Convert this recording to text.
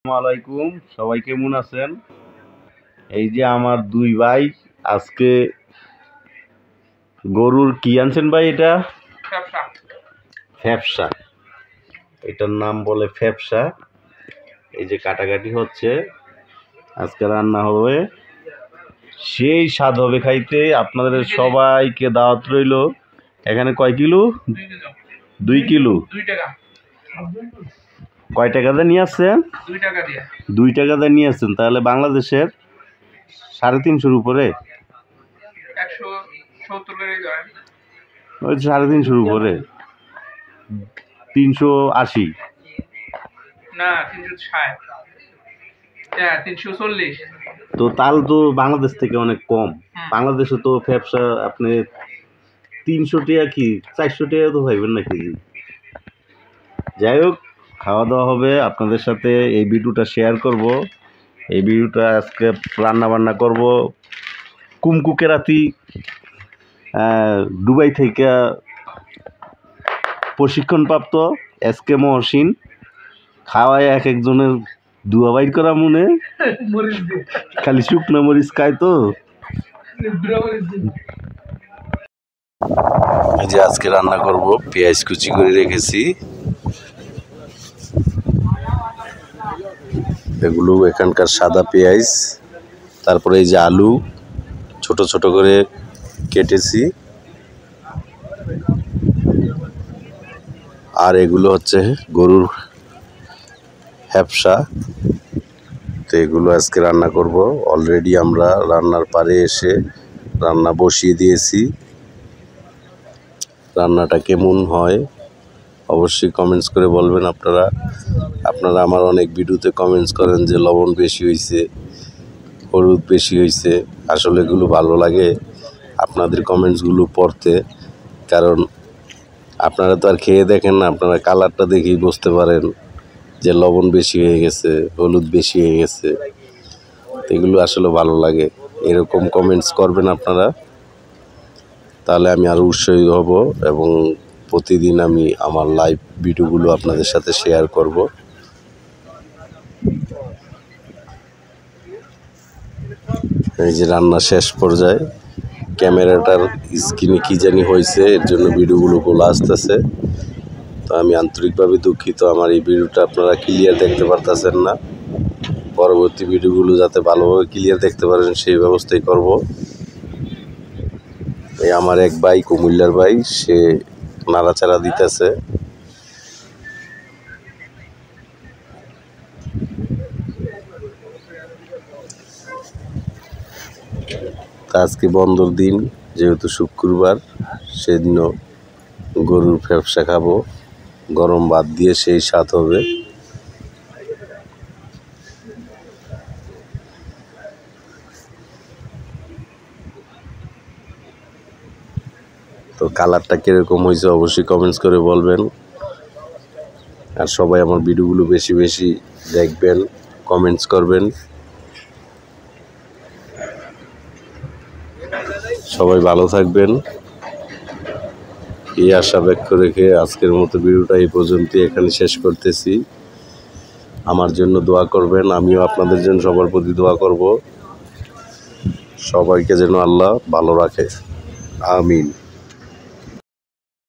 আসসালামাইকুম, সবাই কেমন আছেন? এই যে আমার দুই ভাই আজকে গরুর কি আনছেন ভাই? এটা ফ্যাপসা, এটার নাম বলে ফ্যাপসা। এই যে কাটাকাটি হচ্ছে, আজকে রান্না হবে, সেই স্বাদ হবে খাইতে। আপনাদের সবাইকে দাওয়াত রইল। এখানে কয় কিলো? 2 কিলো। কয় টাকা দিয়ে নিয়ে আসছেন? 2 টাকা দিয়ে নিয়ে আসছেন। তাহলে বাংলাদেশের 350 উপরে, ওই 350 উপরে, 380 না 340। তো তাল তো বাংলাদেশ থেকে অনেক কম। বাংলাদেশে তো ফ্যাপসা আপনি 300 টাকা কি 400 টাকা তো পাইবেন না কেজি। যাই হোক, খাওয়া দাওয়া হবে আপনাদের সাথে। এই ভিডিওটা শেয়ার করব। এই ভিডিওটা আজকে রান্না বান্না করব। কুমকুকেরাতি দুবাই থেকে প্রশিক্ষণপ্রাপ্ত এসকে মহসিন খাওয়ায় এক একজনের দুয়া বাইর করা মনে, খালি শুকনো মরিচ খায় তো। এই যে আজকে রান্না করব, পেঁয়াজ কুচি করে রেখেছি, এগুলো এখানকার সাদা পেঁয়াজ। তারপরে এই যে আলু ছোট ছোট করে কেটেছি, আর এগুলো হচ্ছে গরুর হ্যাপসা। তো এগুলো আজকে রান্না করব। অলরেডি আমরা রান্নার পারে এসে রান্না বসিয়ে দিয়েছি। রান্নাটা কেমন হয় অবশ্যই কমেন্টস করে বলবেন। আপনারা আমার অনেক ভিডিওতে কমেন্টস করেন যে লবণ বেশি হয়েছে, হলুদ বেশি হয়েছে। আসলে এগুলো ভালো লাগে আপনাদের কমেন্টসগুলো পড়তে, কারণ আপনারা তো আর খেয়ে দেখেন না। আপনারা কালারটা দেখেই বুঝতে পারেন যে লবণ বেশি হয়ে গেছে, হলুদ বেশি হয়ে গেছে। এগুলো আসলে ভালো লাগে। এরকম কমেন্টস করবেন আপনারা, তাহলে আমি আরও উৎসাহী হব এবং প্রতিদিন আমি আমার লাইভ ভিডিওগুলো আপনাদের সাথে শেয়ার করব। এই যে রান্না শেষ পর্যায়ে, ক্যামেরাটার স্ক্রিনে কী জানি হয়েছে, এর জন্য ভিডিওগুলো গোলা আসতেছে। তো আমি আন্তরিকভাবে দুঃখিত, আমার এই ভিডিওটা আপনারা ক্লিয়ার দেখতে পারতেছেন না। পরবর্তী ভিডিওগুলো যাতে ভালোভাবে ক্লিয়ার দেখতে পারেন সেই ব্যবস্থাই করব। এই আমার এক ভাই, কুমিল্লার ভাই, সে নাড়াচাড়া দিতেছে। আজকে বন্ধর দিন, যেহেতু শুক্রবার, সেদিনও গরুর ফ্যাপসা খাবো। গরম ভাত দিয়ে সেই স্বাদ হবে। তো কালারটা কীরকম হয়েছে অবশ্যই কমেন্টস করে বলবেন। আর সবাই আমার ভিডিওগুলো বেশি বেশি দেখবেন, কমেন্টস করবেন। সবাই ভালো থাকবেন, এই আশা ব্যক্ত রেখে আজকের মতো ভিডিওটা এই পর্যন্তই এখানে শেষ করতেছি। আমার জন্য দোয়া করবেন, আমিও আপনাদের জন্য সবার প্রতি দোয়া করব। সবাইকে যেন আল্লাহ ভালো রাখে, আমিন।